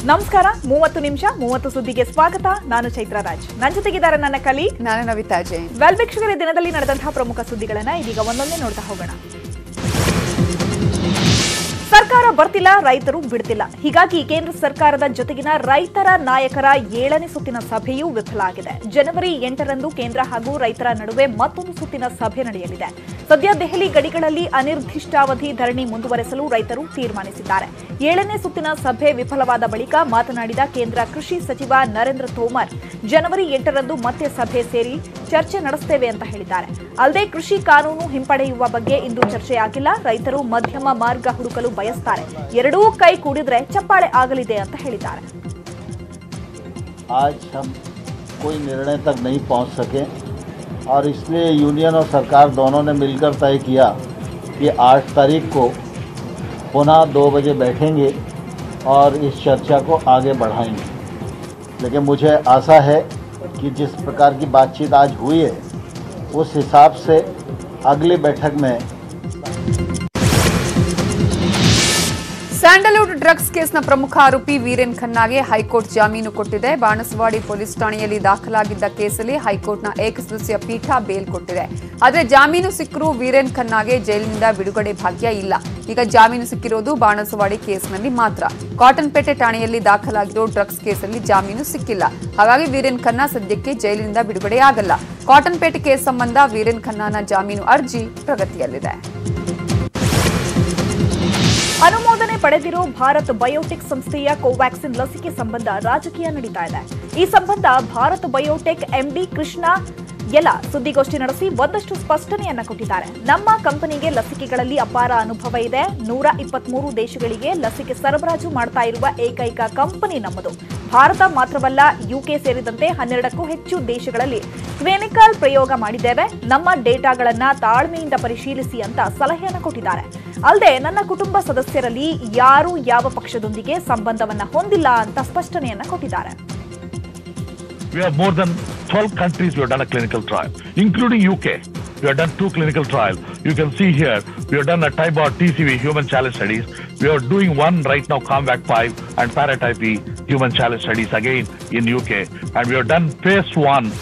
ನಮಸ್ಕಾರ 30 ನಿಮಿಷ 30 ಸುದ್ದಿಗೆ ಸ್ವಾಗತ. ನಾನು ಚೈತ್ರ ರಾಜ್. ನನ್ನ ಜೊತೆಗಿದ್ದಾರೆ ನನ್ನ ಕಲೀಗ್ ನಾನು ನವಿತಾ ಜೈನ್. ವೀಕ್ಷಕರ ದಿನದಲ್ಲಿ ನಡೆದಂತಹ ಪ್ರಮುಖ ಸುದ್ದಿಗಳನ್ನ ಇದೀಗ ಒಂದೊಂದೇ ನೋಡ್ತಾ ಹೋಗೋಣ. ಸರ್ಕಾರ ಬರ್ತಿಲ್ಲ, ರೈತರು ಬಿಡ್ತಿಲ್ಲ. ಹೀಗಾಗಿ ಕೇಂದ್ರ ಸರ್ಕಾರದ ಜೊತೆಗಿನ ರೈತರ ನಾಯಕರ 7ನೇ ಸುತ್ತಿನ ಸಭೆಯೂ ವಿಫಲ ಆಗಿದೆ. ಜನವರಿ 8ರಂದು ಕೇಂದ್ರ ಹಾಗೂ ರೈತರ ನಡುವೆ ಮತ್ತೊಂದು ಸುತ್ತಿನ ಸಭೆ ನಡೆಯಲಿದೆ. ಸದ್ಯ ದೆಹಲಿ ಗಡಿಗಳಲ್ಲಿ ಅನಿರ್ದಿಷ್ಟಾವಧಿ ಧರಣಿ ಮುಂದುವರೆಸಲು ರೈತರು ತೀರ್ಮಾನಿಸಿದ್ದಾರೆ. 7ನೇ ಸುತ್ತಿನ ಸಭೆ ವಿಫಲವಾದ ಬಳಿಕ ಮಾತನಾಡಿದ ಕೇಂದ್ರ ಕೃಷಿ ಸಚಿವ ನರೇಂದ್ರ ತೋಮರ್, ಜನವರಿ 8ರಂದು ಮತ್ತೆ ಸಭೆ ಸೇರಿ ಚರ್ಚೆ ನಡೆಸುತ್ತೇವೆ ಅಂತ ಹೇಳಿದ್ದಾರೆ. ಅಲ್ಲದೆ ಕೃಷಿ ಕಾನೂನು ಹಿಂಪಡೆಯುವ ಬಗ್ಗೆ ಇಂದು ಚರ್ಚೆಯಾಗಿಲ್ಲ. ರೈತರು ಮಧ್ಯಮ ಮಾರ್ಗ ಹುಡುಕಲು ಬಯಸ್ತಾರೆ. ಎರಡೂ ಕೈ ಕೂಡಿದ್ರೆ ಚಪ್ಪಾಳೆ ಆಗಲಿದೆ ಅಂತ ಹೇಳಿದ್ದಾರೆ. आज हम कोई निर्णय तक नहीं पहुंच सके और इसलिए यूनियन और सरकार दोनों ने मिलकर तय किया कि 8 तारीख को पुनः 2 बजे बैठेंगे और इस चर्चा को आगे बढ़ाएंगे. लेकिन मुझे आशा है कि जिस प्रकार की बातचीत आज हुई है उस हिसाब से अगली बैठक में ಸ್ಯಾಂಡಲ್ವುಡ್ ಡ್ರಗ್ಸ್ ಕೇಸ್ನ ಪ್ರಮುಖ ಆರೋಪಿ ವೀರೇನ್ ಖನ್ನಾಗೆ ಹೈಕೋರ್ಟ್ ಜಾಮೀನು ಕೊಟ್ಟಿದೆ. ಬಾಣಸವಾಡಿ ಪೊಲೀಸ್ ಠಾಣೆಯಲ್ಲಿ ದಾಖಲಾಗಿದ್ದ ಕೇಸಲ್ಲಿ ಹೈಕೋರ್ಟ್ನ ಏಕಸದಸ್ಯ ಪೀಠ ಬೇಲ್ ಕೊಟ್ಟಿದೆ. ಆದರೆ ಜಾಮೀನು ಸಿಕ್ಕರೂ ವೀರೇನ್ ಖನ್ನಾಗೆ ಜೈಲಿನಿಂದ ಬಿಡುಗಡೆ ಭಾಗ್ಯ ಇಲ್ಲ. ಈಗ ಜಾಮೀನು ಸಿಕ್ಕಿರೋದು ಬಾಣಸವಾಡಿ ಕೇಸ್ನಲ್ಲಿ ಮಾತ್ರ. ಕಾಟನ್ಪೇಟೆ ಠಾಣೆಯಲ್ಲಿ ದಾಖಲಾಗಿರೋ ಡ್ರಗ್ಸ್ ಕೇಸಲ್ಲಿ ಜಾಮೀನು ಸಿಕ್ಕಿಲ್ಲ. ಹಾಗಾಗಿ ವೀರೇನ್ ಖನ್ನಾ ಸದ್ಯಕ್ಕೆ ಜೈಲಿನಿಂದ ಬಿಡುಗಡೆಯಾಗಲ್ಲ. ಕಾಟನ್ಪೇಟೆ ಕೇಸ್ ಸಂಬಂಧ ವೀರೇನ್ ಖನ್ನಾನ ಜಾಮೀನು ಅರ್ಜಿ ಪ್ರಗತಿಯಲ್ಲಿದೆ. ಅನುಮೋದನೆ ಪಡೆದಿರೋ ಭಾರತ್ ಬಯೋಟೆಕ್ ಸಂಸ್ಥೆಯ ಕೋವ್ಯಾಕ್ಸಿನ್ ಲಸಿಕೆ ಸಂಬಂಧ ರಾಜಕೀಯ ನಡೀತಾ ಇದೆ. ಈ ಸಂಬಂಧ ಭಾರತ್ ಬಯೋಟೆಕ್ ಎಂಡಿ ಕೃಷ್ಣ ಎಲ್ಲ ಸುದ್ದಿಗೋಷ್ಠಿ ನಡೆಸಿ ಒಂದಷ್ಟು ಸ್ಪಷ್ಟನೆಯನ್ನ ಕೊಟ್ಟಿದ್ದಾರೆ. ನಮ್ಮ ಕಂಪನಿಗೆ ಲಸಿಕೆಗಳಲ್ಲಿ ಅಪಾರ ಅನುಭವ ಇದೆ. 123 ದೇಶಗಳಿಗೆ ಲಸಿಕೆ ಸರಬರಾಜು ಮಾಡ್ತಾ ಇರುವ ಏಕೈಕ ಕಂಪನಿ ನಮ್ಮದು. ಭಾರತ ಮಾತ್ರವಲ್ಲ, ಯುಕೆ ಸೇರಿದಂತೆ 12ಕ್ಕೂ ಹೆಚ್ಚು ದೇಶಗಳಲ್ಲಿ ಕ್ಲಿನಿಕಲ್ ಪ್ರಯೋಗ ಮಾಡಿದ್ದೇವೆ. ನಮ್ಮ ಡೇಟಾಗಳನ್ನ ತಾಳ್ಮೆಯಿಂದ ಪರಿಶೀಲಿಸಿ ಅಂತ ಸಲಹೆಯನ್ನ ಕೊಟ್ಟಿದ್ದಾರೆ. ಅಲ್ಲದೆ ನನ್ನ ಕುಟುಂಬ ಸದಸ್ಯರಲ್ಲಿ ಯಾರು ಯಾವ ಪಕ್ಷದೊಂದಿಗೆ ಸಂಬಂಧವನ್ನ ಹೊಂದಿಲ್ಲ ಅಂತ ಸ್ಪಷ್ಟನೆಯನ್ನ ಕೊಟ್ಟಿದ್ದಾರೆ. We have more than 12 countries we have done a clinical trial, including UK. We have done 2 clinical trials. You can see here, we have done a type of TCV, human challenge studies. We are doing one right now, COMVAC 5 and paratype E, human challenge studies again in UK. And we have done phase 1.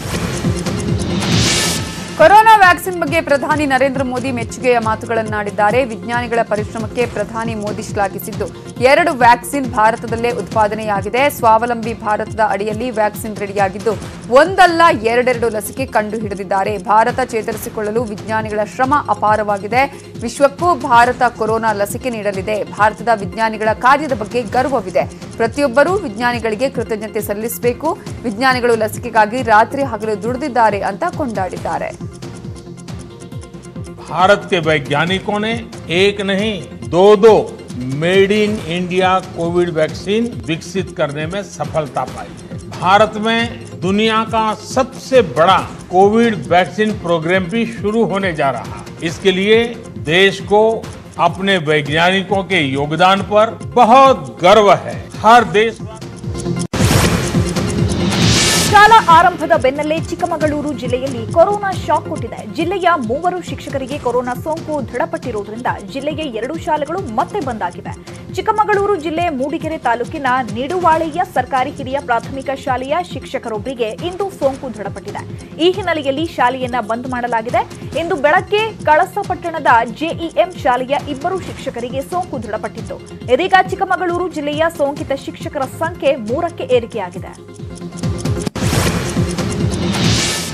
Corona vaccine ಬಗ್ಗೆ ಪ್ರಧಾನಿ ನರೇಂದ್ರ ಮೋದಿ ಮೆಚ್ಚುಗೆಯ ಮಾತುಗಳನ್ನಾಡಿದ್ದಾರೆ. ವಿಜ್ಞಾನಿಗಳ ಪರಿಶ್ರಮಕ್ಕೆ ಪ್ರಧಾನಿ Modi ಶ್ಲಾಘಿಸಿದ್ದು, 2 vaccine ಭಾರತದಲ್ಲೇ ಉತ್ಪಾದನೆಯಾಗಿದೆ. ಸ್ವಾವಲಂಬಿ ಭಾರತದ ಅಡಿಯಲ್ಲಿ vaccine ರೆಡಿಯಾಗಿದ್ದು, ಒಂದಲ್ಲ 2 ಲಸಿಕೆ ಕಂಡು ಹಿಡಿದಿದ್ದಾರೆ. ಭಾರತ ಚೇತರಿಸಿಕೊಳ್ಳಲು ವಿಜ್ಞಾನಿಗಳ ಶ್ರಮ ಅಪಾರವಾಗಿದೆ. ವಿಶ್ವಕ್ಕೂ ಭಾರತ ಕೊರೋನಾ ಲಸಿಕೆ ನೀಡಲಿದೆ. ಭಾರತದ ವಿಜ್ಞಾನಿಗಳ ಕಾರ್ಯದ ಬಗ್ಗೆ ಗರ್ವವಿದೆ. ಪ್ರತಿಯೊಬ್ಬರೂ ವಿಜ್ಞಾನಿಗಳಿಗೆ ಕೃತಜ್ಞತೆ ಸಲ್ಲಿಸಬೇಕು. ವಿಜ್ಞಾನಿಗಳು ಲಸಿಕೆಗಾಗಿ ರಾತ್ರಿ ಹಗಲು ದುಡಿದಿದ್ದಾರೆ ಅಂತ ಕೊಂಡಾಡಿದ್ದಾರೆ. भारत के वैज्ञानिकों ने एक नहीं 2 made in India Covid vaccine विकसित करने में सफलता पाई है. भारत में दुनिया का सबसे बड़ा कोविड वैक्सीन प्रोग्राम भी शुरू होने जा रहा है. इसके लिए देश को अपने वैज्ञानिकों के योगदान पर बहुत गर्व है. हर देश ಶಾಲಾ ಆರಂಭದ ಬೆನ್ನಲ್ಲೇ ಚಿಕ್ಕಮಗಳೂರು ಜಿಲ್ಲೆಯಲ್ಲಿ ಕೊರೋನಾ ಶಾಕ್ ಕೊಟ್ಟಿದೆ. ಜಿಲ್ಲೆಯ 3 ಶಿಕ್ಷಕರಿಗೆ ಕೊರೋನಾ ಸೋಂಕು ದೃಢಪಟ್ಟಿರುವುದರಿಂದ ಜಿಲ್ಲೆಯ 2 ಶಾಲೆಗಳು ಮತ್ತೆ ಬಂದ್ ಆಗಿವೆ. ಚಿಕ್ಕಮಗಳೂರು ಜಿಲ್ಲೆ ಮೂಡಿಗೆರೆ ತಾಲೂಕಿನ ನಿಡುವಾಳೆಯ ಸರ್ಕಾರಿ ಹಿರಿಯ ಪ್ರಾಥಮಿಕ ಶಾಲೆಯ ಶಿಕ್ಷಕರೊಬ್ಬರಿಗೆ ಇಂದು ಸೋಂಕು ದೃಢಪಟ್ಟಿದೆ. ಈ ಹಿನ್ನೆಲೆಯಲ್ಲಿ ಶಾಲೆಯನ್ನ ಬಂದ್ ಮಾಡಲಾಗಿದೆ. ಇಂದು ಬೆಳಗ್ಗೆ ಕಳಸಪಟ್ಟಣದ ಜೆಇಎಂ ಶಾಲೆಯ 2 ಶಿಕ್ಷಕರಿಗೆ ಸೋಂಕು ದೃಢಪಟ್ಟಿತ್ತು. ಇದೀಗ ಚಿಕ್ಕಮಗಳೂರು ಜಿಲ್ಲೆಯ ಸೋಂಕಿತ ಶಿಕ್ಷಕರ ಸಂಖ್ಯೆ 3ಕ್ಕೆ ಏರಿಕೆಯಾಗಿದೆ.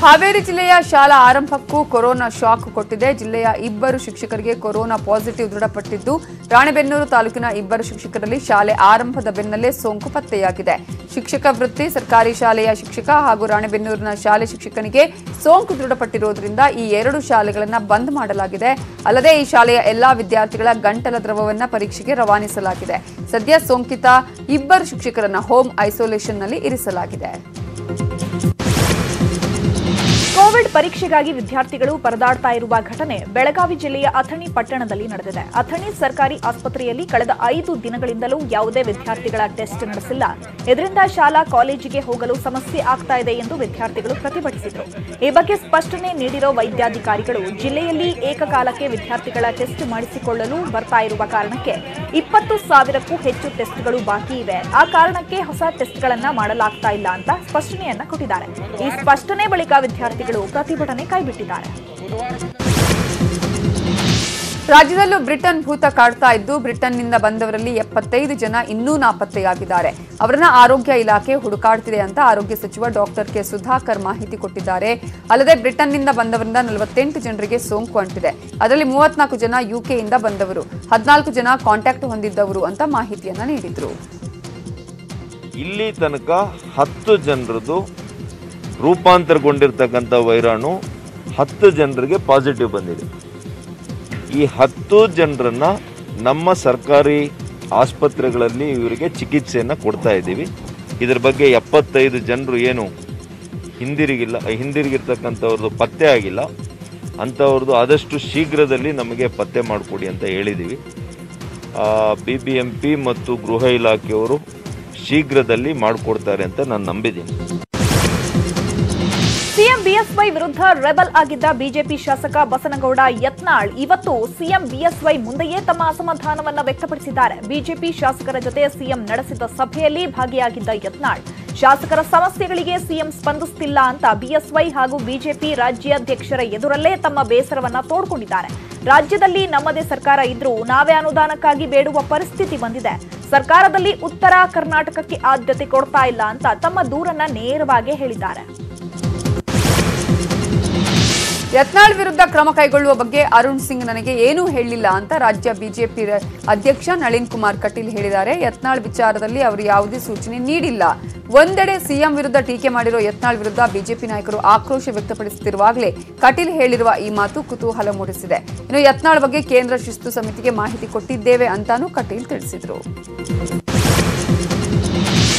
ಹಾವೇರಿ ಜಿಲ್ಲೆಯ ಶಾಲಾ ಆರಂಭಕ್ಕೂ ಕೊರೋನಾ ಶಾಕ್ ಕೊಟ್ಟಿದೆ. ಜಿಲ್ಲೆಯ 2 ಶಿಕ್ಷಕರಿಗೆ ಕೊರೋನಾ ಪಾಸಿಟಿವ್ ದೃಢಪಟ್ಟಿದ್ದು, ರಾಣೆಬೆನ್ನೂರು ತಾಲೂಕಿನ 2 ಶಿಕ್ಷಕರಲ್ಲಿ ಶಾಲೆ ಆರಂಭದ ಬೆನ್ನಲ್ಲೇ ಸೋಂಕು ಪತ್ತೆಯಾಗಿದೆ. ಶಿಕ್ಷಕ ವೃತ್ತಿ ಸರ್ಕಾರಿ ಶಾಲೆಯ ಶಿಕ್ಷಕ ಹಾಗೂ ರಾಣೆಬೆನ್ನೂರಿನ ಶಾಲೆ ಶಿಕ್ಷಕನಿಗೆ ಸೋಂಕು ದೃಢಪಟ್ಟಿರುವುದರಿಂದ ಈ 2 ಶಾಲೆಗಳನ್ನು ಬಂದ್ ಮಾಡಲಾಗಿದೆ. ಅಲ್ಲದೆ ಈ ಶಾಲೆಯ ಎಲ್ಲಾ ವಿದ್ಯಾರ್ಥಿಗಳ ಗಂಟಲ ದ್ರವವನ್ನು ಪರೀಕ್ಷೆಗೆ ರವಾನಿಸಲಾಗಿದೆ. ಸದ್ಯ ಸೋಂಕಿತ 2 ಶಿಕ್ಷಕರನ್ನ ಹೋಮ್ ಐಸೋಲೇಷನ್ನಲ್ಲಿ ಇರಿಸಲಾಗಿದೆ. ಕೋವಿಡ್ ಪರೀಕ್ಷೆಗಾಗಿ ವಿದ್ಯಾರ್ಥಿಗಳು ಪರದಾಡ್ತಾ ಇರುವ ಘಟನೆ ಬೆಳಗಾವಿ ಜಿಲ್ಲೆಯ ಅಥಣಿ ಪಟ್ಟಣದಲ್ಲಿ ನಡೆದಿದೆ. ಅಥಣಿ ಸರ್ಕಾರಿ ಆಸ್ಪತ್ರೆಯಲ್ಲಿ ಕಳೆದ 5 ದಿನಗಳಿಂದಲೂ ಯಾವುದೇ ವಿದ್ಯಾರ್ಥಿಗಳ ಟೆಸ್ಟ್ ನಡೆಸಿಲ್ಲ. ಇದರಿಂದ ಶಾಲಾ ಕಾಲೇಜಿಗೆ ಹೋಗಲು ಸಮಸ್ಯೆ ಆಗ್ತಾ ಇದೆ ಎಂದು ವಿದ್ಯಾರ್ಥಿಗಳು ಪ್ರತಿಭಟಿಸಿದರು. ಈ ಬಗ್ಗೆ ಸ್ಪಷ್ಟನೆ ನೀಡಿರೋ ವೈದ್ಯಾಧಿಕಾರಿಗಳು ಜಿಲ್ಲೆಯಲ್ಲಿ ಏಕಕಾಲಕ್ಕೆ ವಿದ್ಯಾರ್ಥಿಗಳ ಟೆಸ್ಟ್ ಮಾಡಿಸಿಕೊಳ್ಳಲು ಬರ್ತಾ ಇರುವ ಕಾರಣಕ್ಕೆ 20,000ಕ್ಕೂ ಹೆಚ್ಚು ಟೆಸ್ಟ್ಗಳು ಬಾಕಿ ಇವೆ. ಆ ಕಾರಣಕ್ಕೆ ಹೊಸ ಟೆಸ್ಟ್ಗಳನ್ನ ಮಾಡಲಾಗ್ತಾ ಇಲ್ಲ ಅಂತ ಸ್ಪಷ್ಟನೆಯನ್ನ ಕೊಟ್ಟಿದ್ದಾರೆ. ಈ ಸ್ಪಷ್ಟನೆ ಬಳಿಕ ವಿದ್ಯಾರ್ಥಿಗಳು ಪ್ರತಿಭಟನೆ ಕೈಬಿಟ್ಟಿದ್ದಾರೆ. ರಾಜ್ಯದಲ್ಲೂ ಬ್ರಿಟನ್ ಭೂತ ಕಾಡ್ತಾ ಇದ್ದು ಬ್ರಿಟನ್ನಿಂದ ಬಂದವರಲ್ಲಿ 75 ಜನ ಇನ್ನೂ ನಾಪತ್ತೆಯಾಗಿದ್ದಾರೆ. ಅವರನ್ನ ಆರೋಗ್ಯ ಇಲಾಖೆ ಹುಡುಕಾಡ್ತಿದೆ ಅಂತ ಆರೋಗ್ಯ ಸಚಿವ ಡಾಕ್ಟರ್ ಕೆ ಸುಧಾಕರ್ ಮಾಹಿತಿ ಕೊಟ್ಟಿದ್ದಾರೆ. ಅಲ್ಲದೆ ಬ್ರಿಟನ್ನಿಂದ ಬಂದವರಿಂದ 48 ಜನರಿಗೆ ಸೋಂಕು ಅಂಟಿದೆ. ಅದರಲ್ಲಿ 34 ಜನ ಯುಕೆಯಿಂದ ಬಂದವರು, 14 ಜನ ಕಾಂಟ್ಯಾಕ್ಟ್ ಹೊಂದಿದ್ದವರು ಅಂತ ಮಾಹಿತಿಯನ್ನ ನೀಡಿದ್ರು. ಇಲ್ಲಿ ತನಕ 10 ಜನರದು ರೂಪಾಂತರಗೊಂಡಿರ್ತಕ್ಕಂಥ ವೈರಾಣು 10 ಜನರಿಗೆ ಪಾಸಿಟಿವ್ ಬಂದಿದೆ. ಈ 10 ಜನರನ್ನ ನಮ್ಮ ಸರ್ಕಾರಿ ಆಸ್ಪತ್ರೆಗಳಲ್ಲಿ ಇವರಿಗೆ ಚಿಕಿತ್ಸೆಯನ್ನು ಕೊಡ್ತಾ ಇದ್ದೀವಿ. ಇದರ ಬಗ್ಗೆ 75 ಜನರು ಏನು ಹಿಂದಿರುಗಿರ್ತಕ್ಕಂಥವ್ರದ್ದು ಪತ್ತೆ ಆಗಿಲ್ಲ, ಅಂಥವ್ರದ್ದು ಆದಷ್ಟು ಶೀಘ್ರದಲ್ಲಿ ನಮಗೆ ಪತ್ತೆ ಮಾಡಿಕೊಡಿ ಅಂತ ಹೇಳಿದ್ದೀವಿ. BBMP ಮತ್ತು ಗೃಹ ಇಲಾಖೆಯವರು ಶೀಘ್ರದಲ್ಲಿ ಮಾಡಿಕೊಡ್ತಾರೆ ಅಂತ ನಾನು ನಂಬಿದ್ದೀನಿ. ಸಿಎಂ ಬಿಎಸ್ವೈ ವಿರುದ್ಧ ರೆಬಲ್ ಆಗಿದ್ದ ಬಿಜೆಪಿ ಶಾಸಕ ಬಸನಗೌಡ ಯತ್ನಾಳ್ ಇವತ್ತು ಸಿಎಂ ಬಿಎಸ್ವೈ ಮುಂದೆಯೇ ತಮ್ಮ ಅಸಮಾಧಾನವನ್ನ ವ್ಯಕ್ತಪಡಿಸಿದ್ದಾರೆ. ಬಿಜೆಪಿ ಶಾಸಕರ ಜೊತೆ ಸಿಎಂ ನಡೆಸಿದ ಸಭೆಯಲ್ಲಿ ಭಾಗಿಯಾಗಿದ್ದ ಯತ್ನಾಳ್ ಶಾಸಕರ ಸಮಸ್ಯೆಗಳಿಗೆ ಸಿಎಂ ಸ್ಪಂದಿಸುತ್ತಿಲ್ಲ ಅಂತ ಬಿಎಸ್ವೈ ಹಾಗೂ ಬಿಜೆಪಿ ರಾಜ್ಯಾಧ್ಯಕ್ಷರ ಎದುರಲ್ಲೇ ತಮ್ಮ ಬೇಸರವನ್ನ ತೋಡ್ಕೊಂಡಿದ್ದಾರೆ. ರಾಜ್ಯದಲ್ಲಿ ನಮ್ಮದೇ ಸರ್ಕಾರ ಇದ್ರೂ ನಾವೇ ಅನುದಾನಕ್ಕಾಗಿ ಬೇಡುವ ಪರಿಸ್ಥಿತಿ ಬಂದಿದೆ. ಸರ್ಕಾರದಲ್ಲಿ ಉತ್ತರ ಕರ್ನಾಟಕಕ್ಕೆ ಆದ್ಯತೆ ಕೊಡ್ತಾ ಇಲ್ಲ ಅಂತ ತಮ್ಮ ದೂರನ್ನ ನೇರವಾಗಿ ಹೇಳಿದ್ದಾರೆ. ಯತ್ನಾಳ್ ವಿರುದ್ಧ ಕ್ರಮ ಕೈಗೊಳ್ಳುವ ಬಗ್ಗೆ ಅರುಣ್ ಸಿಂಗ್ ನನಗೆ ಏನೂ ಹೇಳಿಲ್ಲ ಅಂತ ರಾಜ್ಯ ಬಿಜೆಪಿ ಅಧ್ಯಕ್ಷ ನಳಿನ್ ಕುಮಾರ್ ಕಟೀಲ್ ಹೇಳಿದ್ದಾರೆ. ಯತ್ನಾಳ್ ವಿಚಾರದಲ್ಲಿ ಅವರು ಯಾವುದೇ ಸೂಚನೆ ನೀಡಿಲ್ಲ. ಒಂದೆಡೆ ಸಿಎಂ ವಿರುದ್ಧ ಟೀಕೆ ಮಾಡಿರೋ ಯತ್ನಾಳ್ ವಿರುದ್ಧ ಬಿಜೆಪಿ ನಾಯಕರು ಆಕ್ರೋಶ ವ್ಯಕ್ತಪಡಿಸುತ್ತಿರುವಾಗಲೇ ಕಟೀಲ್ ಹೇಳಿರುವ ಈ ಮಾತು ಕುತೂಹಲ ಮೂಡಿಸಿದೆ. ಇನ್ನು ಯತ್ನಾಳ್ ಬಗ್ಗೆ ಕೇಂದ್ರ ಶಿಸ್ತು ಸಮಿತಿಗೆ ಮಾಹಿತಿ ಕೊಟ್ಟಿದ್ದೇವೆ ಅಂತಾನೂ ಕಟೀಲ್ ತಿಳಿಸಿದರು.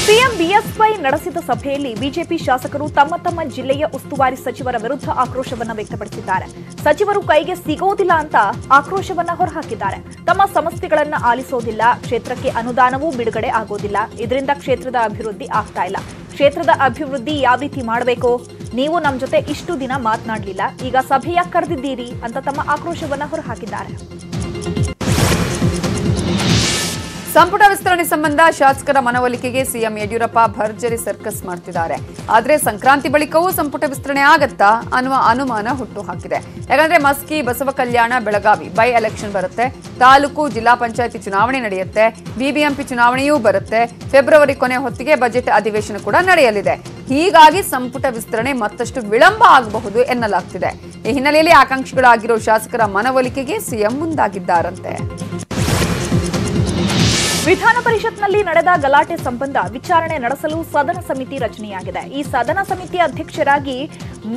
ಸಿಎಂ ಬಿಎಸ್ವೈ ನಡೆಸಿದ ಸಭೆಯಲ್ಲಿ ಬಿಜೆಪಿ ಶಾಸಕರು ತಮ್ಮ ತಮ್ಮ ಜಿಲ್ಲೆಯ ಉಸ್ತುವಾರಿ ಸಚಿವರ ವಿರುದ್ಧ ಆಕ್ರೋಶವನ್ನ ವ್ಯಕ್ತಪಡಿಸಿದ್ದಾರೆ. ಸಚಿವರು ಕೈಗೆ ಸಿಗೋದಿಲ್ಲ ಅಂತ ಆಕ್ರೋಶವನ್ನ ಹೊರಹಾಕಿದ್ದಾರೆ. ತಮ್ಮ ಸಮಸ್ಯೆಗಳನ್ನ ಆಲಿಸೋದಿಲ್ಲ, ಕ್ಷೇತ್ರಕ್ಕೆ ಅನುದಾನವೂ ಬಿಡುಗಡೆ ಆಗೋದಿಲ್ಲ, ಇದರಿಂದ ಕ್ಷೇತ್ರದ ಅಭಿವೃದ್ಧಿ ಆಗ್ತಾ ಇಲ್ಲ. ಕ್ಷೇತ್ರದ ಅಭಿವೃದ್ಧಿ ಯಾವ ರೀತಿ ಮಾಡಬೇಕು? ನೀವು ನಮ್ಮ ಜೊತೆ ಇಷ್ಟು ದಿನ ಮಾತನಾಡಲಿಲ್ಲ, ಈಗ ಸಭೆಯ ಕರೆದಿದ್ದೀರಿ ಅಂತ ತಮ್ಮ ಆಕ್ರೋಶವನ್ನ ಹೊರಹಾಕಿದ್ದಾರೆ. ಸಂಪುಟ ವಿಸ್ತರಣೆ ಸಂಬಂಧ ಶಾಸಕರ ಮನವೊಲಿಕೆಗೆ ಸಿಎಂ ಯಡಿಯೂರಪ್ಪ ಭರ್ಜರಿ ಸರ್ಕಸ್ ಮಾಡ್ತಿದ್ದಾರೆ. ಆದ್ರೆ ಸಂಕ್ರಾಂತಿ ಬಳಿಕವೂ ಸಂಪುಟ ವಿಸ್ತರಣೆ ಆಗತ್ತಾ ಅನ್ನುವ ಅನುಮಾನ ಹುಟ್ಟು ಹಾಕಿದೆ. ಯಾಕಂದ್ರೆ ಮಸ್ಕಿ, ಬಸವ ಕಲ್ಯಾಣ, ಬೆಳಗಾವಿ ಬೈ ಎಲೆಕ್ಷನ್ ಬರುತ್ತೆ, ತಾಲೂಕು ಜಿಲ್ಲಾ ಪಂಚಾಯತಿ ಚುನಾವಣೆ ನಡೆಯುತ್ತೆ, BBMP ಚುನಾವಣೆಯೂ ಬರುತ್ತೆ, ಫೆಬ್ರವರಿ ಕೊನೆ ಹೊತ್ತಿಗೆ ಬಜೆಟ್ ಅಧಿವೇಶನ ಕೂಡ ನಡೆಯಲಿದೆ. ಹೀಗಾಗಿ ಸಂಪುಟ ವಿಸ್ತರಣೆ ಮತ್ತಷ್ಟು ವಿಳಂಬ ಆಗಬಹುದು ಎನ್ನಲಾಗ್ತಿದೆ. ಈ ಹಿನ್ನೆಲೆಯಲ್ಲಿ ಆಕಾಂಕ್ಷಿಗಳಾಗಿರೋ ಶಾಸಕರ ಮನವೊಲಿಕೆಗೆ ಸಿಎಂ ಮುಂದಾಗಿದ್ದಾರಂತೆ. ವಿಧಾನ ಪರಿಷತ್ನಲ್ಲಿ ನಡೆದ ಗಲಾಟೆ ಸಂಬಂಧ ವಿಚಾರಣೆ ನಡೆಸಲು ಸದನ ಸಮಿತಿ ರಚನೆಯಾಗಿದೆ. ಈ ಸದನ ಸಮಿತಿಯ ಅಧ್ಯಕ್ಷರಾಗಿ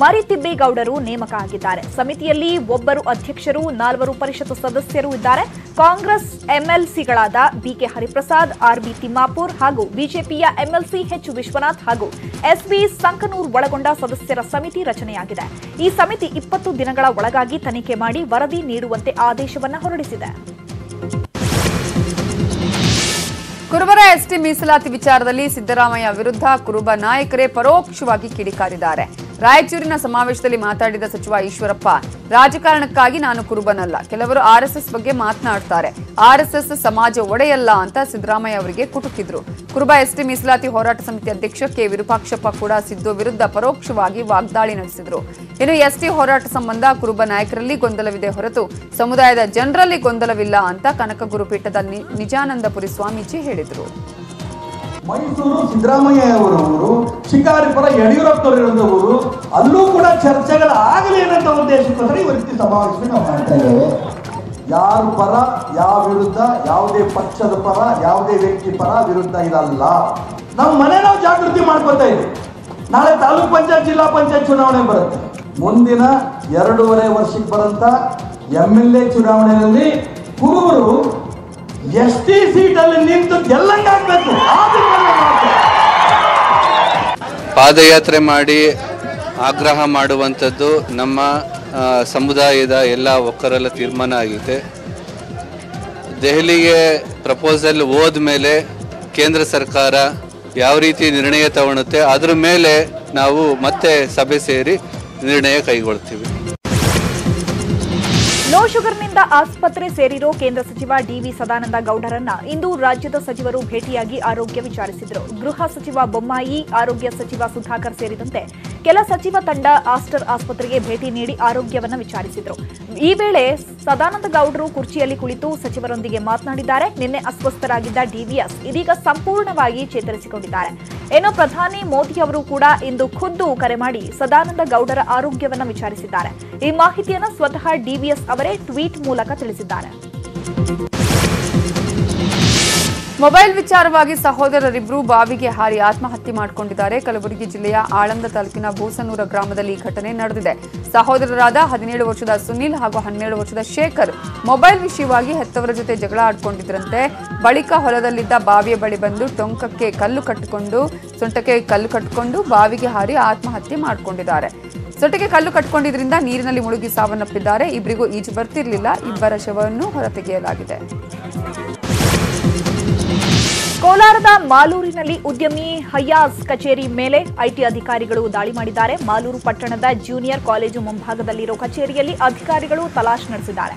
ಮರಿತಿಬ್ಬೇಗೌಡರು ನೇಮಕ ಆಗಿದ್ದಾರೆ. ಸಮಿತಿಯಲ್ಲಿ ಒಬ್ಬರು ಅಧ್ಯಕ್ಷರು, 4 ಪರಿಷತ್ ಸದಸ್ಯರು ಇದ್ದಾರೆ. ಕಾಂಗ್ರೆಸ್ MLCಗಳಾದ BK ಹರಿಪ್ರಸಾದ್, RB ತಿಮ್ಮಾಪುರ್ ಹಾಗೂ ಬಿಜೆಪಿಯ MLC H ವಿಶ್ವನಾಥ್ ಹಾಗೂ SB ಸಂಕನೂರ್ ಒಳಗೊಂಡ ಸದಸ್ಯರ ಸಮಿತಿ ರಚನೆಯಾಗಿದೆ. ಈ ಸಮಿತಿ 20 ದಿನಗಳ ಒಳಗಾಗಿ ತನಿಖೆ ಮಾಡಿ ವರದಿ ನೀಡುವಂತೆ ಆದೇಶವನ್ನ ಹೊರಡಿಸಿದೆ. ಕುರುಬರ ST ಮೀಸಲಾತಿ ವಿಚಾರದಲ್ಲಿ ಸಿದ್ದರಾಮಯ್ಯ ವಿರುದ್ಧ ಕುರುಬ ನಾಯಕರೇ ಪರೋಕ್ಷವಾಗಿ ಕಿಡಿಕಾರಿದ್ದಾರೆ. ರಾಯಚೂರಿನ ಸಮಾವೇಶದಲ್ಲಿ ಮಾತಾಡಿದ ಸಚಿವ ಈಶ್ವರಪ್ಪ, ರಾಜಕಾರಣಕ್ಕಾಗಿ ನಾನು ಕುರುಬನಲ್ಲ, ಕೆಲವರು RSS ಬಗ್ಗೆ ಮಾತನಾಡ್ತಾರೆ, RSS ಸಮಾಜ ಒಡೆಯಲ್ಲ ಅಂತ ಸಿದ್ದರಾಮಯ್ಯ ಅವರಿಗೆ ಕುಟುಕಿದ್ರು. ಕುರುಬ ST ಮೀಸಲಾತಿ ಹೋರಾಟ ಸಮಿತಿ ಅಧ್ಯಕ್ಷ ಕೆ ವಿರೂಪಾಕ್ಷಪ್ಪ ಕೂಡ ಸಿದ್ದು ವಿರುದ್ಧ ಪರೋಕ್ಷವಾಗಿ ವಾಗ್ದಾಳಿ ನಡೆಸಿದರು. ಇನ್ನು ST ಹೋರಾಟ ಸಂಬಂಧ ಕುರುಬ ನಾಯಕರಲ್ಲಿ ಗೊಂದಲವಿದೆ ಹೊರತು ಸಮುದಾಯದ ಜನರಲ್ಲಿ ಗೊಂದಲವಿಲ್ಲ ಅಂತ ಕನಕ ಗುರುಪೀಠದ ನಿಜಾನಂದಪುರಿ ಸ್ವಾಮೀಜಿ ಹೇಳಿದರು. ಮೈಸೂರು ಸಿದ್ದರಾಮಯ್ಯ ಅವರವರು, ಶಿಕಾರಿಪುರ ಯಡಿಯೂರಪ್ಪನವರಿರುವಂತವರು, ಅಲ್ಲೂ ಕೂಡ ಚರ್ಚೆಗಳಾಗಲಿ ಅನ್ನೋ ಉದ್ದೇಶಕ್ಕೋಸ್ಕರ ಈ ರೀತಿ ಸಮಾವೇಶ ನಾವು ಮಾಡ್ತಾ ಇದ್ದೇವೆ. ಯಾರ ಪರ, ಯಾವ ವಿರುದ್ಧ, ಯಾವುದೇ ಪಕ್ಷದ ಪರ, ಯಾವುದೇ ವ್ಯಕ್ತಿ ಪರ ವಿರುದ್ಧ ಇದಲ್ಲ. ನಮ್ಮ ಮನೆ ನಾವು ಜಾಗೃತಿ ಮಾಡ್ಕೊತಾ ಇದ್ದೀವಿ. ನಾಳೆ ತಾಲೂಕ್ ಪಂಚಾಯತ್, ಜಿಲ್ಲಾ ಪಂಚಾಯತ್ ಚುನಾವಣೆ ಬರುತ್ತೆ. ಮುಂದಿನ 2.5 ವರ್ಷಕ್ಕೆ ಬರಂತ MLA ಚುನಾವಣೆಯಲ್ಲಿ ಕುರುಬರು ST ಸೀಟಲ್ಲಿ ನಿಂತು ಗೆಲ್ಲಂಗಾಗಬೇಕು. ಪಾದಯಾತ್ರೆ ಮಾಡಿ ಆಗ್ರಹ ಮಾಡುವಂಥದ್ದು ನಮ್ಮ ಸಮುದಾಯದ ಎಲ್ಲ ಒಕ್ಕರೆಲ್ಲ ತೀರ್ಮಾನ ಆಗಿದೆ. ದೆಹಲಿಗೆ ಪ್ರಪೋಸಲ್ ಹೋದ ಮೇಲೆ ಕೇಂದ್ರ ಸರ್ಕಾರ ಯಾವ ರೀತಿ ನಿರ್ಣಯ ತಗೊಳುತ್ತೆ ಅದರ ಮೇಲೆ ನಾವು ಮತ್ತೆ ಸಭೆ ಸೇರಿ ನಿರ್ಣಯ ಕೈಗೊಳ್ತೀವಿ. ನೋ ಶುಗರ್ನಿಂದ ಆಸ್ಪತ್ರೆ ಸೇರಿರೋ ಕೇಂದ್ರ ಸಚಿವ ಡಿವಿ ಸದಾನಂದ ಗೌಡರನ್ನ ಇಂದು ರಾಜ್ಯದ ಸಚಿವರು ಭೇಟಿಯಾಗಿ ಆರೋಗ್ಯ ವಿಚಾರಿಸಿದರು. ಗೃಹ ಸಚಿವ ಬೊಮ್ಮಾಯಿ, ಆರೋಗ್ಯ ಸಚಿವ ಸುಧಾಕರ್ ಸೇರಿದಂತೆ ಕೆಲ ಸಚಿವ ತಂಡ ಆಸ್ಟರ್ ಆಸ್ಪತ್ರೆಗೆ ಭೇಟಿ ನೀಡಿ ಆರೋಗ್ಯವನ್ನು ವಿಚಾರಿಸಿದರು. ಈ ವೇಳೆ ಸದಾನಂದ ಗೌಡರು ಕುರ್ಚಿಯಲ್ಲಿ ಕುಳಿತು ಸಚಿವರೊಂದಿಗೆ ಮಾತನಾಡಿದ್ದಾರೆ. ನಿನ್ನೆ ಅಸ್ವಸ್ಥರಾಗಿದ್ದ ಡಿವಿಎಸ್ ಇದೀಗ ಸಂಪೂರ್ಣವಾಗಿ ಚೇತರಿಸಿಕೊಂಡಿದ್ದಾರೆ. ಇನ್ನು ಪ್ರಧಾನಿ ಮೋದಿ ಅವರು ಕೂಡ ಇಂದು ಖುದ್ದು ಕರೆ ಮಾಡಿ ಸದಾನಂದ ಗೌಡರ ಆರೋಗ್ಯವನ್ನು ವಿಚಾರಿಸಿದ್ದಾರೆ. ಈ ಮಾಹಿತಿಯನ್ನು ಸ್ವತಃ ಡಿವಿಎಸ್ ಅವರೇ ಟ್ವೀಟ್ ಮೂಲಕ ತಿಳಿಸಿದ್ದಾರೆ. ಮೊಬೈಲ್ ವಿಚಾರವಾಗಿ ಸಹೋದರರಿಬ್ಬರು ಬಾವಿಗೆ ಹಾರಿ ಆತ್ಮಹತ್ಯೆ ಮಾಡಿಕೊಂಡಿದ್ದಾರೆ. ಕಲಬುರಗಿ ಜಿಲ್ಲೆಯ ಆಳಂದ ತಾಲೂಕಿನ ಭೂಸನೂರ ಗ್ರಾಮದಲ್ಲಿ ಈ ಘಟನೆ ನಡೆದಿದೆ. ಸಹೋದರರಾದ 17 ವರ್ಷದ ಸುನಿಲ್ ಹಾಗೂ 12 ವರ್ಷದ ಶೇಖರ್ ಮೊಬೈಲ್ ವಿಷಯವಾಗಿ ಹೆತ್ತವರ ಜೊತೆ ಜಗಳ ಆಡಿಕೊಂಡಿದ್ರಂತೆ. ಬಳಿಕ ಹೊಲದಲ್ಲಿದ್ದ ಬಾವಿಯ ಬಳಿ ಬಂದು ಸೊಂಟಕ್ಕೆ ಕಲ್ಲು ಕಟ್ಟಿಕೊಂಡು ಬಾವಿಗೆ ಹಾರಿ ಆತ್ಮಹತ್ಯೆ ಮಾಡಿಕೊಂಡಿದ್ದಾರೆ. ಸೊಂಟಕ್ಕೆ ಕಲ್ಲು ಕಟ್ಟಿಕೊಂಡಿದ್ರಿಂದ ನೀರಿನಲ್ಲಿ ಮುಳುಗಿ ಸಾವನ್ನಪ್ಪಿದ್ದಾರೆ. ಇಬ್ಬರಿಗೂ ಈಜು ಬರ್ತಿರಲಿಲ್ಲ. ಇಬ್ಬರ ಶವವನ್ನು ಹೊರತೆಗೆಯಲಾಗಿದೆ. ಕೋಲಾರದ ಮಾಲೂರಿನಲ್ಲಿ ಉದ್ಯಮಿ ಹಯ್ಯಾಜ್ ಕಚೇರಿ ಮೇಲೆ ಐಟಿ ಅಧಿಕಾರಿಗಳು ದಾಳಿ ಮಾಡಿದ್ದಾರೆ. ಮಾಲೂರು ಪಟ್ಟಣದ ಜೂನಿಯರ್ ಕಾಲೇಜು ಮುಂಭಾಗದಲ್ಲಿರೋ ಕಚೇರಿಯಲ್ಲಿ ಅಧಿಕಾರಿಗಳು ತಲಾಶ್ ನಡೆಸಿದ್ದಾರೆ.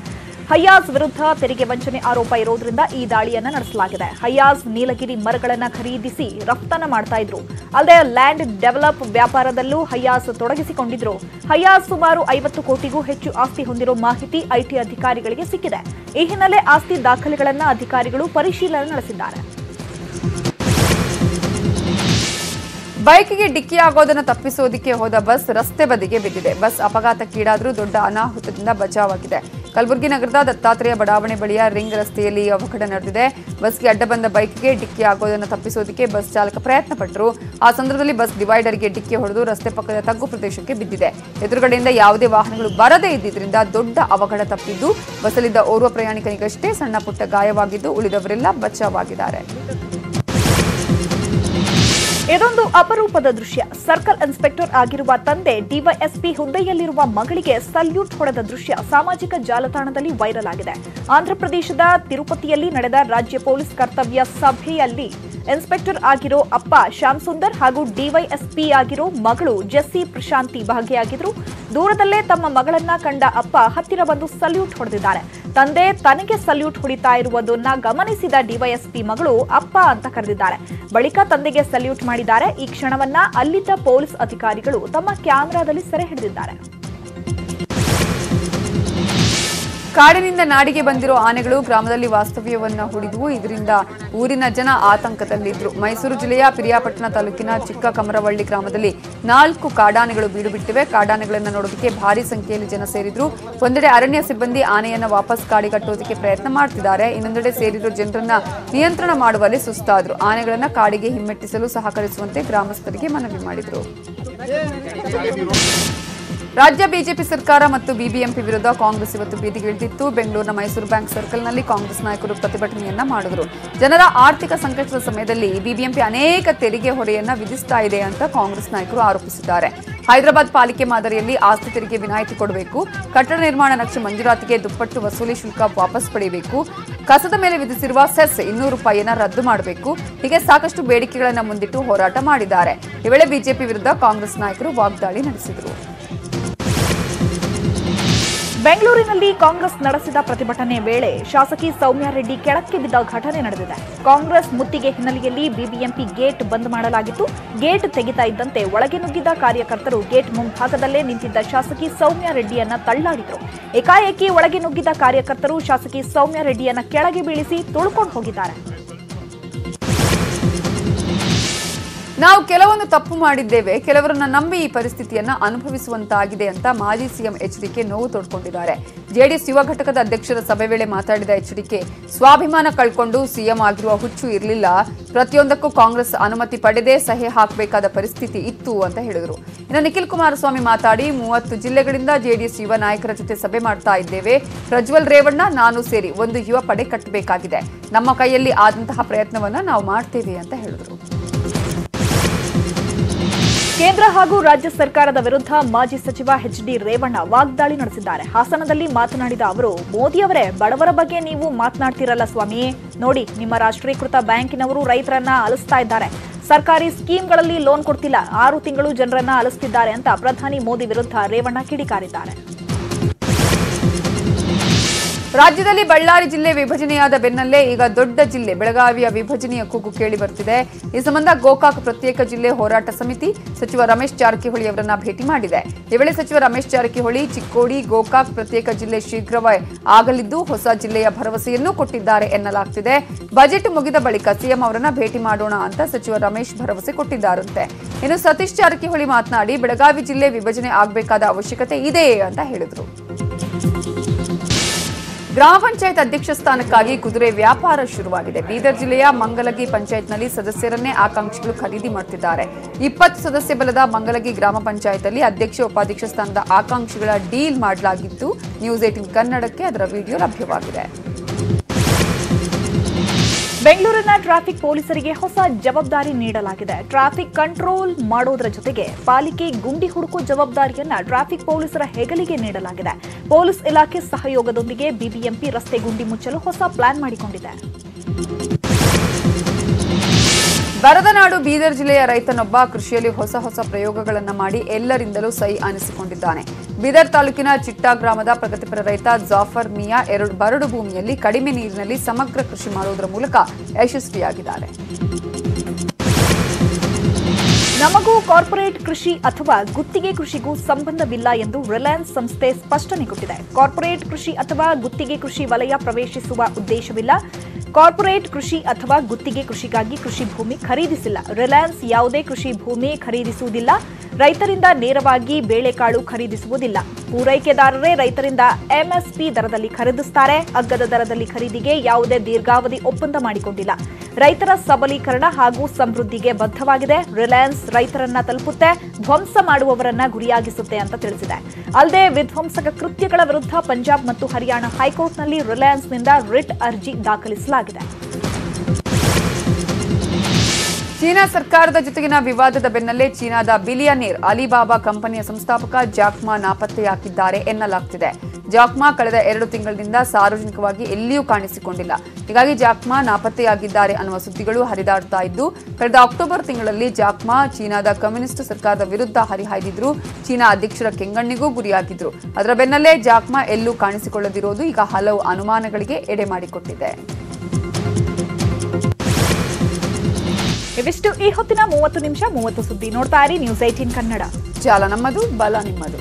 ಹಯ್ಯಾಜ್ ವಿರುದ್ಧ ತೆರಿಗೆ ವಂಚನೆ ಆರೋಪ ಇರೋದ್ರಿಂದ ಈ ದಾಳಿಯನ್ನು ನಡೆಸಲಾಗಿದೆ. ಹಯ್ಯಾಜ್ ನೀಲಗಿರಿ ಮರಗಳನ್ನು ಖರೀದಿಸಿ ರಫ್ತನ್ನ ಮಾಡ್ತಾ ಇದ್ರು. ಅಲ್ಲದೆ ಲ್ಯಾಂಡ್ ಡೆವಲಪ್ ವ್ಯಾಪಾರದಲ್ಲೂ ಹಯ್ಯಾಜ್ ತೊಡಗಿಸಿಕೊಂಡಿದ್ರು. ಹಯ್ಯಾಜ್ ಸುಮಾರು 50 ಕೋಟಿಗೂ ಹೆಚ್ಚು ಆಸ್ತಿ ಹೊಂದಿರೋ ಮಾಹಿತಿ ಐಟಿ ಅಧಿಕಾರಿಗಳಿಗೆ ಸಿಕ್ಕಿದೆ. ಈ ಹಿನ್ನೆಲೆ ಆಸ್ತಿ ದಾಖಲೆಗಳನ್ನು ಅಧಿಕಾರಿಗಳು ಪರಿಶೀಲನೆ ನಡೆಸಿದ್ದಾರೆ. ಬೈಕ್ಗೆ ಡಿಕ್ಕಿಯಾಗೋದನ್ನು ತಪ್ಪಿಸೋದಕ್ಕೆ ಹೋದ ಬಸ್ ರಸ್ತೆ ಬದಿಗೆ ಬಿದ್ದಿದೆ. ಬಸ್ ಅಪಘಾತಕ್ಕೀಡಾದರೂ ದೊಡ್ಡ ಅನಾಹುತದಿಂದ ಬಚಾವಾಗಿದೆ. ಕಲಬುರಗಿ ನಗರದ ದತ್ತಾತ್ರೇಯ ಬಡಾವಣೆ ಬಳಿಯ ರಿಂಗ್ ರಸ್ತೆಯಲ್ಲಿ ಅವಘಡ ನಡೆದಿದೆ. ಬಸ್ಗೆ ಅಡ್ಡ ಬಂದ ಬೈಕ್ಗೆ ಡಿಕ್ಕಿ ಆಗೋದನ್ನು ತಪ್ಪಿಸೋದಕ್ಕೆ ಬಸ್ ಚಾಲಕ ಪ್ರಯತ್ನ ಪಟ್ಟರು. ಆ ಸಂದರ್ಭದಲ್ಲಿ ಬಸ್ ಡಿವೈಡರ್ಗೆ ಡಿಕ್ಕಿ ಹೊಡೆದು ರಸ್ತೆ ಪಕ್ಕದ ತಗ್ಗು ಪ್ರದೇಶಕ್ಕೆ ಬಿದ್ದಿದೆ. ಎದುರುಗಡೆಯಿಂದ ಯಾವುದೇ ವಾಹನಗಳು ಬರದೇ ಇದ್ದಿದ್ದರಿಂದ ದೊಡ್ಡ ಅವಘಡ ತಪ್ಪಿದ್ದು ಬಸ್ಸಲ್ಲಿದ್ದ ಓರ್ವ ಪ್ರಯಾಣಿಕನಿಗಷ್ಟೇ ಸಣ್ಣ ಪುಟ್ಟ ಗಾಯವಾಗಿದ್ದು ಉಳಿದವರೆಲ್ಲ ಬಚಾವಾಗಿದ್ದಾರೆ. ಇದೊಂದು ಅಪರೂಪದ ದೃಶ್ಯ. ಸರ್ಕಲ್ ಇನ್ಸ್ಪೆಕ್ಟರ್ ಆಗಿರುವ ತಂದೆ ಡಿವೈಎಸ್ಪಿ ಹುದ್ದೆಯಲ್ಲಿರುವ ಮಗಳಿಗೆ ಸಲ್ಯೂಟ್ ಹೊಡೆದ ದೃಶ್ಯ ಸಾಮಾಜಿಕ ಜಾಲತಾಣದಲ್ಲಿ ವೈರಲ್ ಆಗಿದೆ. ಆಂಧ್ರಪ್ರದೇಶದ ತಿರುಪತಿಯಲ್ಲಿ ನಡೆದ ರಾಜ್ಯ ಪೊಲೀಸ್ ಕರ್ತವ್ಯ ಸಭೆಯಲ್ಲಿ ಇನ್ಸ್ಪೆಕ್ಟರ್ ಆಗಿರೋ ಅಪ್ಪ ಶ್ಯಾಮ್ ಸುಂದರ್ ಹಾಗೂ ಡಿವೈಎಸ್ಪಿ ಆಗಿರೋ ಮಗಳು ಜೆಸ್ಸಿ ಪ್ರಶಾಂತಿ ಭಾಗಿಯಾಗಿದ್ರು. ದೂರದಲ್ಲೇ ತಮ್ಮ ಮಗಳನ್ನ ಕಂಡ ಅಪ್ಪ ಹತ್ತಿರ ಬಂದು ಸಲ್ಯೂಟ್ ಹೊಡೆದಿದ್ದಾರೆ. ತಂದೆ ತನಗೆ ಸಲ್ಯೂಟ್ ಹೊಡಿತಾ ಇರುವುದನ್ನ ಗಮನಿಸಿದ ಡಿವೈಎಸ್ಪಿ ಮಗಳು ಅಪ್ಪ ಅಂತ ಕರೆದಿದ್ದಾರೆ. ಬಳಿಕ ತಂದೆಗೆ ಸಲ್ಯೂಟ್ ಮಾಡಿದ್ದಾರೆ. ಈ ಕ್ಷಣವನ್ನ ಅಲ್ಲಿದ್ದ ಪೊಲೀಸ್ ಅಧಿಕಾರಿಗಳು ತಮ್ಮ ಕ್ಯಾಮೆರಾದಲ್ಲಿ ಸೆರೆ ಹಿಡಿದಿದ್ದಾರೆ. ಕಾಡಿನಿಂದ ನಾಡಿಗೆ ಬಂದಿರೋ ಆನೆಗಳು ಗ್ರಾಮದಲ್ಲಿ ವಾಸ್ತವ್ಯವನ್ನ ಹೂಡಿದ್ವು. ಇದರಿಂದ ಊರಿನ ಜನ ಆತಂಕದಲ್ಲಿದ್ರು. ಮೈಸೂರು ಜಿಲ್ಲೆಯ ಪಿರಿಯಾಪಟ್ಟಣ ತಾಲೂಕಿನ ಚಿಕ್ಕ ಕಮರವಳ್ಳಿ ಗ್ರಾಮದಲ್ಲಿ 4 ಕಾಡಾನೆಗಳು ಬೀಡು ಬಿಟ್ಟಿವೆ. ಕಾಡಾನೆಗಳನ್ನು ನೋಡೋದಕ್ಕೆ ಭಾರಿ ಸಂಖ್ಯೆಯಲ್ಲಿ ಜನ ಸೇರಿದ್ರು. ಒಂದೆಡೆ ಅರಣ್ಯ ಸಿಬ್ಬಂದಿ ಆನೆಯನ್ನ ವಾಪಸ್ ಕಾಡಿಗಟ್ಟೋದಕ್ಕೆ ಪ್ರಯತ್ನ ಮಾಡ್ತಿದ್ದಾರೆ. ಇನ್ನೊಂದೆಡೆ ಸೇರಿರೋ ಜನರನ್ನ ನಿಯಂತ್ರಣ ಮಾಡುವಲ್ಲಿ ಸುಸ್ತಾದ್ರು. ಆನೆಗಳನ್ನ ಕಾಡಿಗೆ ಹಿಮ್ಮೆಟ್ಟಿಸಲು ಸಹಕರಿಸುವಂತೆ ಗ್ರಾಮಸ್ಥರಿಗೆ ಮನವಿ ಮಾಡಿದ್ರು. ರಾಜ್ಯ ಬಿಜೆಪಿ ಸರ್ಕಾರ ಮತ್ತು ಬಿಬಿಎಂಪಿ ವಿರುದ್ಧ ಕಾಂಗ್ರೆಸ್ ಇವತ್ತು ಬೀದಿಗಿಳಿದಿತ್ತು. ಬೆಂಗಳೂರಿನ ಮೈಸೂರು ಬ್ಯಾಂಕ್ ಸರ್ಕಲ್ನಲ್ಲಿ ಕಾಂಗ್ರೆಸ್ ನಾಯಕರು ಪ್ರತಿಭಟನೆಯನ್ನ ಮಾಡಿದರು. ಜನರ ಆರ್ಥಿಕ ಸಂಕಷ್ಟದ ಸಮಯದಲ್ಲಿ ಬಿಬಿಎಂಪಿ ಅನೇಕ ತೆರಿಗೆ ಹೊರೆಯನ್ನ ವಿಧಿಸ್ತಾ ಇದೆ ಅಂತ ಕಾಂಗ್ರೆಸ್ ನಾಯಕರು ಆರೋಪಿಸಿದ್ದಾರೆ. ಹೈದರಾಬಾದ್ ಪಾಲಿಕೆ ಮಾದರಿಯಲ್ಲಿ ಆಸ್ತಿ ತೆರಿಗೆ ವಿನಾಯಿತಿ ಕೊಡಬೇಕು, ಕಟ್ಟಡ ನಿರ್ಮಾಣ ನಕ್ಷೆ ಮಂಜೂರಾತಿಗೆ ದುಪ್ಪಟ್ಟು ವಸೂಲಿ ಶುಲ್ಕ ವಾಪಸ್ ಪಡೆಯಬೇಕು, ಕಸದ ಮೇಲೆ ವಿಧಿಸಿರುವ ಸೆಸ್ ₹200 ರದ್ದು ಮಾಡಬೇಕು. ಹೀಗೆ ಸಾಕಷ್ಟು ಬೇಡಿಕೆಗಳನ್ನು ಮುಂದಿಟ್ಟು ಹೋರಾಟ ಮಾಡಿದ್ದಾರೆ. ಈ ವೇಳೆ ಬಿಜೆಪಿ ವಿರುದ್ಧ ಕಾಂಗ್ರೆಸ್ ನಾಯಕರು ವಾಗ್ದಾಳಿ ನಡೆಸಿದರು. ಬೆಂಗಳೂರಿನಲ್ಲಿ ಕಾಂಗ್ರೆಸ್ ನಡೆಸಿದ ಪ್ರತಿಭಟನೆ ವೇಳೆ ಶಾಸಕಿ ಸೌಮ್ಯ ರೆಡ್ಡಿ ಕೆಳಕ್ಕೆ ಬಿದ್ದ ಘಟನೆ ನಡೆದಿದೆ. ಕಾಂಗ್ರೆಸ್ ಮುತ್ತಿಗೆ ಹಿನ್ನೆಲೆಯಲ್ಲಿ ಬಿಬಿಎಂಪಿ ಗೇಟ್ ಬಂದ್ ಮಾಡಲಾಗಿತ್ತು. ಗೇಟ್ ತೆಗೆತಾ ಇದ್ದಂತೆ ಒಳಗೆ ನುಗ್ಗಿದ ಕಾರ್ಯಕರ್ತರು ಗೇಟ್ ಮುಂಭಾಗದಲ್ಲೇ ನಿಂತಿದ್ದ ಶಾಸಕಿ ಸೌಮ್ಯ ರೆಡ್ಡಿಯನ್ನ ತಳ್ಳಾಡಿದ್ರು. ಏಕಾಏಕಿ ಒಳಗೆ ನುಗ್ಗಿದ ಕಾರ್ಯಕರ್ತರು ಶಾಸಕಿ ಸೌಮ್ಯ ರೆಡ್ಡಿಯನ್ನ ಕೆಳಗೆ ಬೀಳಿಸಿ ತುಳ್ಕೊಂಡು ಹೋಗಿದ್ದಾರೆ. ನಾವು ಕೆಲವೊಂದು ತಪ್ಪು ಮಾಡಿದ್ದೇವೆ, ಕೆಲವರನ್ನ ನಂಬಿ ಈ ಪರಿಸ್ಥಿತಿಯನ್ನ ಅನುಭವಿಸುವಂತಾಗಿದೆ ಅಂತ ಮಾಜಿ ಸಿಎಂ ಎಚ್ಡಿಕೆ ನೋವು ತೋಡ್ಕೊಂಡಿದ್ದಾರೆ. ಜೆಡಿಎಸ್ ಯುವ ಘಟಕದ ಅಧ್ಯಕ್ಷರ ಸಭೆ ವೇಳೆ ಮಾತಾಡಿದ ಎಚ್ಡಿಕೆ, ಸ್ವಾಭಿಮಾನ ಕಳ್ಕೊಂಡು ಸಿಎಂ ಆಗಿರುವ ಹುಚ್ಚು ಇರಲಿಲ್ಲ, ಪ್ರತಿಯೊಂದಕ್ಕೂ ಕಾಂಗ್ರೆಸ್ ಅನುಮತಿ ಪಡೆದೇ ಸಹಿ ಹಾಕಬೇಕಾದ ಪರಿಸ್ಥಿತಿ ಇತ್ತು ಅಂತ ಹೇಳಿದರು. ಇನ್ನು ನಿಖಿಲ್ ಕುಮಾರಸ್ವಾಮಿ ಮಾತಾಡಿ 30 ಜಿಲ್ಲೆಗಳಿಂದ ಜೆಡಿಎಸ್ ಯುವ ನಾಯಕರ ಜೊತೆ ಸಭೆ ಮಾಡ್ತಾ ಇದ್ದೇವೆ. ಪ್ರಜ್ವಲ್ ರೇವಣ್ಣ ನಾನು ಸೇರಿ ಒಂದು ಯುವ ಪಡೆ ಕಟ್ಟಬೇಕಾಗಿದೆ. ನಮ್ಮ ಕೈಯಲ್ಲಿ ಆದಂತಹ ಪ್ರಯತ್ನವನ್ನ ನಾವು ಮಾಡ್ತೇವೆ ಅಂತ ಹೇಳಿದರು. ಕೇಂದ್ರ ಹಾಗೂ ರಾಜ್ಯ ಸರ್ಕಾರದ ವಿರುದ್ಧ ಮಾಜಿ ಸಚಿವ ಎಚ್.ಡಿ. ರೇವಣ್ಣ ವಾಗ್ದಾಳಿ ನಡೆಸಿದ್ದಾರೆ. ಹಾಸನದಲ್ಲಿ ಮಾತನಾಡಿದ ಅವರು, ಮೋದಿಯವರೇ, ಬಡವರ ಬಗ್ಗೆ ನೀವು ಮಾತನಾಡ್ತಿರಲ್ಲ ಸ್ವಾಮಿ. ನೋಡಿ, ನಿಮ್ಮ ರಾಷ್ಟ್ರೀಕೃತ ಬ್ಯಾಂಕಿನವರು ರೈತರನ್ನ ಅಲಿಸ್ತಾ ಇದ್ದಾರೆ. ಸರ್ಕಾರಿ ಸ್ಕೀಮ್ಗಳಲ್ಲಿ ಲೋನ್ ಕೊಡ್ತಿಲ್ಲ. 6 ತಿಂಗಳು ಜನರನ್ನ ಅಲಿಸ್ತಿದ್ದಾರೆ ಅಂತ ಪ್ರಧಾನಿ ಮೋದಿ ವಿರುದ್ಧ ರೇವಣ್ಣ ಕಿಡಿಕಾರಿದ್ದಾರೆ. ರಾಜ್ಯದಲ್ಲಿ ಬಳ್ಳಾರಿ ಜಿಲ್ಲೆ ವಿಭಜನೆಯಾದ ಬೆನ್ನಲ್ಲೇ ಈಗ ದೊಡ್ಡ ಜಿಲ್ಲೆ ಬೆಳಗಾವಿಯ ವಿಭಜನೆಯ ಕೂಗು ಕೇಳಿ ಬರ್ತಿದೆ. ಈ ಸಂಬಂಧ ಗೋಕಾಕ್ ಪ್ರತ್ಯೇಕ ಜಿಲ್ಲೆ ಹೋರಾಟ ಸಮಿತಿ ಸಚಿವ ರಮೇಶ್ ಜಾರಕಿಹೊಳಿ ಅವರನ್ನ ಭೇಟಿ ಮಾಡಿದೆ. ಈ ವೇಳೆ ಸಚಿವ ರಮೇಶ್ ಜಾರಕಿಹೊಳಿ ಚಿಕ್ಕೋಡಿ ಗೋಕಾಕ್ ಪ್ರತ್ಯೇಕ ಜಿಲ್ಲೆ ಶೀಘ್ರವೇ ಆಗಲಿದ್ದು ಹೊಸ ಜಿಲ್ಲೆಯ ಭರವಸೆಯನ್ನೂ ಕೊಟ್ಟಿದ್ದಾರೆ ಎನ್ನಲಾಗ್ತಿದೆ. ಬಜೆಟ್ ಮುಗಿದ ಬಳಿಕ ಸಿಎಂ ಅವರನ್ನ ಭೇಟಿ ಮಾಡೋಣ ಅಂತ ಸಚಿವ ರಮೇಶ್ ಭರವಸೆ ಕೊಟ್ಟಿದ್ದಾರಂತೆ. ಇನ್ನು ಸತೀಶ್ ಜಾರಕಿಹೊಳಿ ಮಾತನಾಡಿ, ಬೆಳಗಾವಿ ಜಿಲ್ಲೆ ವಿಭಜನೆ ಆಗಬೇಕಾದ ಅವಶ್ಯಕತೆ ಇದೆ ಅಂತ ಹೇಳಿದರು. ಗ್ರಾಮ ಪಂಚಾಯತ್ ಅಧ್ಯಕ್ಷ ಸ್ಥಾನಕ್ಕಾಗಿ ಕುದುರೆ ವ್ಯಾಪಾರ ಶುರುವಾಗಿದೆ. ಬೀದರ್ ಜಿಲ್ಲೆಯ ಮಂಗಲಗಿ ಪಂಚಾಯತ್ನಲ್ಲಿ ಸದಸ್ಯರನ್ನೇ ಆಕಾಂಕ್ಷಿಗಳು ಖರೀದಿ ಮಾಡುತ್ತಿದ್ದಾರೆ. 20 ಸದಸ್ಯ ಬಲದ ಮಂಗಲಗಿ ಗ್ರಾಮ ಪಂಚಾಯತ್ ಅಲ್ಲಿ ಅಧ್ಯಕ್ಷ ಉಪಾಧ್ಯಕ್ಷ ಸ್ಥಾನದ ಆಕಾಂಕ್ಷಿಗಳ ಡೀಲ್ ಮಾಡಲಾಗಿದ್ದು ನ್ಯೂಸ್ 18 ಕನ್ನಡಕ್ಕೆ ಅದರ ವಿಡಿಯೋ ಲಭ್ಯವಾಗಿದೆ. ಬೆಂಗಳೂರಿನ ಟ್ರಾಫಿಕ್ ಪೊಲೀಸರಿಗೆ ಹೊಸ ಜವಾಬ್ದಾರಿ ನೀಡಲಾಗಿದೆ. ಟ್ರಾಫಿಕ್ ಕಂಟ್ರೋಲ್ ಮಾಡೋದರ ಜೊತೆಗೆ ಪಾಲಿಕೆ ಗುಂಡಿ ಹುಡುಕೋ ಜವಾಬ್ದಾರಿಯನ್ನ ಟ್ರಾಫಿಕ್ ಪೊಲೀಸರ ಹೆಗಲಿಗೆ ನೀಡಲಾಗಿದೆ. ಪೊಲೀಸ್ ಇಲಾಖೆ ಸಹಯೋಗದೊಂದಿಗೆ ಬಿಬಿಎಂಪಿ ರಸ್ತೆ ಗುಂಡಿ ಮುಚ್ಚಲು ಹೊಸ ಪ್ಲಾನ್ ಮಾಡಿಕೊಂಡಿದೆ. ಬರದ ನಾಡು ಬೀದರ್ ಜಿಲ್ಲೆಯ ರೈತನೊಬ್ಬ ಕೃಷಿಯಲ್ಲಿ ಹೊಸ ಪ್ರಯೋಗಗಳನ್ನು ಮಾಡಿ ಎಲ್ಲರಿಂದಲೂ ಸೈ ಅನಿಸಿಕೊಂಡಿದ್ದಾನೆ. ಬೀದರ್ ತಾಲೂಕಿನ ಚಿಟ್ಟಾ ಗ್ರಾಮದ ಪ್ರಗತಿಪರ ರೈತ ಜಾಫರ್ ಮಿಯಾ ಬರಡು ಭೂಮಿಯಲ್ಲಿ ಕಡಿಮೆ ನೀರಿನಲ್ಲಿ ಸಮಗ್ರ ಕೃಷಿ ಮಾಡುವುದರ ಮೂಲಕ ಯಶಸ್ವಿಯಾಗಿದ್ದಾರೆ. ನಮಗೂ ಕಾರ್ಪೊರೇಟ್ ಕೃಷಿ ಅಥವಾ ಗುತ್ತಿಗೆ ಕೃಷಿಗೂ ಸಂಬಂಧವಿಲ್ಲ ಎಂದು ರಿಲಯನ್ಸ್ ಸಂಸ್ಥೆ ಸ್ಪಷ್ಟನೆ ಕೊಟ್ಟಿದೆ. ಕಾರ್ಪೊರೇಟ್ ಕೃಷಿ ಅಥವಾ ಗುತ್ತಿಗೆ ಕೃಷಿ ವಲಯ ಪ್ರವೇಶಿಸುವ ಉದ್ದೇಶವಿಲ್ಲ. ಕಾರ್ಪೊರೇಟ್ ಕೃಷಿ ಅಥವಾ ಗುತ್ತಿಗೆ ಕೃಷಿಗಾಗಿ ಕೃಷಿ ಭೂಮಿ ಖರೀದಿಸಿಲ್ಲ. ರಿಲಯನ್ಸ್ ಯಾವುದೇ ಕೃಷಿ ಭೂಮಿ ಖರೀದಿಸುವುದಿಲ್ಲ. ರೈತರಿಂದ ನೇರವಾಗಿ ಬೇಳೆಕಾಳು ಖರೀದಿಸುವುದಿಲ್ಲ. ಪೂರೈಕೆದಾರರೇ ರೈತರಿಂದ ಎಂಎಸ್ಪಿ ದರದಲ್ಲಿ ಖರೀದಿಸುತ್ತಾರೆ. ಅಗ್ಗದ ದರದಲ್ಲಿ ಖರೀದಿಗೆ ಯಾವುದೇ ದೀರ್ಘಾವಧಿ ಒಪ್ಪಂದ ಮಾಡಿಕೊಂಡಿಲ್ಲ. ರೈತರ ಸಬಲೀಕರಣ ಹಾಗೂ ಸಮೃದ್ಧಿಗೆ ಬದ್ಧವಾಗಿದೆ. ರಿಲಯನ್ಸ್ ರೈತರನ್ನ ತಲುಪುತ್ತೆ, ಧ್ವಂಸ ಮಾಡುವವರನ್ನ ಗುರಿಯಾಗಿಸುತ್ತೆ ಅಂತ ತಿಳಿಸಿದೆ. ಅಲ್ಲದೆ ವಿಧ್ವಂಸಕ ಕೃತ್ಯಗಳ ವಿರುದ್ಧ ಪಂಜಾಬ್ ಮತ್ತು ಹರಿಯಾಣ ಹೈಕೋರ್ಟ್ನಲ್ಲಿ ರಿಲಯನ್ಸ್ನಿಂದ ರಿಟ್ ಅರ್ಜಿ ದಾಖಲಿಸಲಾಗಿದೆ. ಚೀನಾ ಸರ್ಕಾರದ ಜೊತೆಗಿನ ವಿವಾದದ ಬೆನ್ನಲ್ಲೇ ಚೀನಾದ ಬಿಲಿಯನೇರ್ ಅಲಿಬಾಬಾ ಕಂಪನಿಯ ಸಂಸ್ಥಾಪಕ ಜಾಕ್ ಮಾ ನಾಪತ್ತೆಯಾಗಿದ್ದಾರೆ ಎನ್ನಲಾಗ್ತಿದೆ. ಜಾಕ್ ಮಾ ಕಳೆದ 2 ತಿಂಗಳಿನಿಂದ ಸಾರ್ವಜನಿಕವಾಗಿ ಎಲ್ಲಿಯೂ ಕಾಣಿಸಿಕೊಂಡಿಲ್ಲ. ಹೀಗಾಗಿ ಜಾಕ್ ಮಾ ನಾಪತ್ತೆಯಾಗಿದ್ದಾರೆ ಅನ್ನುವ ಸುದ್ದಿಗಳು ಹರಿದಾಡ್ತಾ ಇದ್ದು, ಕಳೆದ ಅಕ್ಟೋಬರ್ ತಿಂಗಳಲ್ಲಿ ಜಾಕ್ ಮಾ ಚೀನಾದ ಕಮ್ಯುನಿಸ್ಟ್ ಸರ್ಕಾರದ ವಿರುದ್ಧ ಹರಿಹಾಯ್ದಿದ್ರು. ಚೀನಾ ಅಧ್ಯಕ್ಷರ ಕೆಂಗಣ್ಣಿಗೂ ಗುರಿಯಾಗಿದ್ರು. ಅದರ ಬೆನ್ನಲ್ಲೇ ಜಾಕ್ ಮಾ ಎಲ್ಲೂ ಕಾಣಿಸಿಕೊಳ್ಳದಿರೋದು ಈಗ ಹಲವು ಅನುಮಾನಗಳಿಗೆ ಎಡೆ ಮಾಡಿಕೊಟ್ಟಿದೆ. ಇವಿಷ್ಟು ಈ ಹೊತ್ತಿನ 30 ನಿಮಿಷ 30 ಸುದ್ದಿ. ನೋಡ್ತಾ ಇರಿ ನ್ಯೂಸ್ 18 ಕನ್ನಡ. ಜಾಲ ನಮ್ಮದು, ಬಲ ನಿಮ್ಮದು.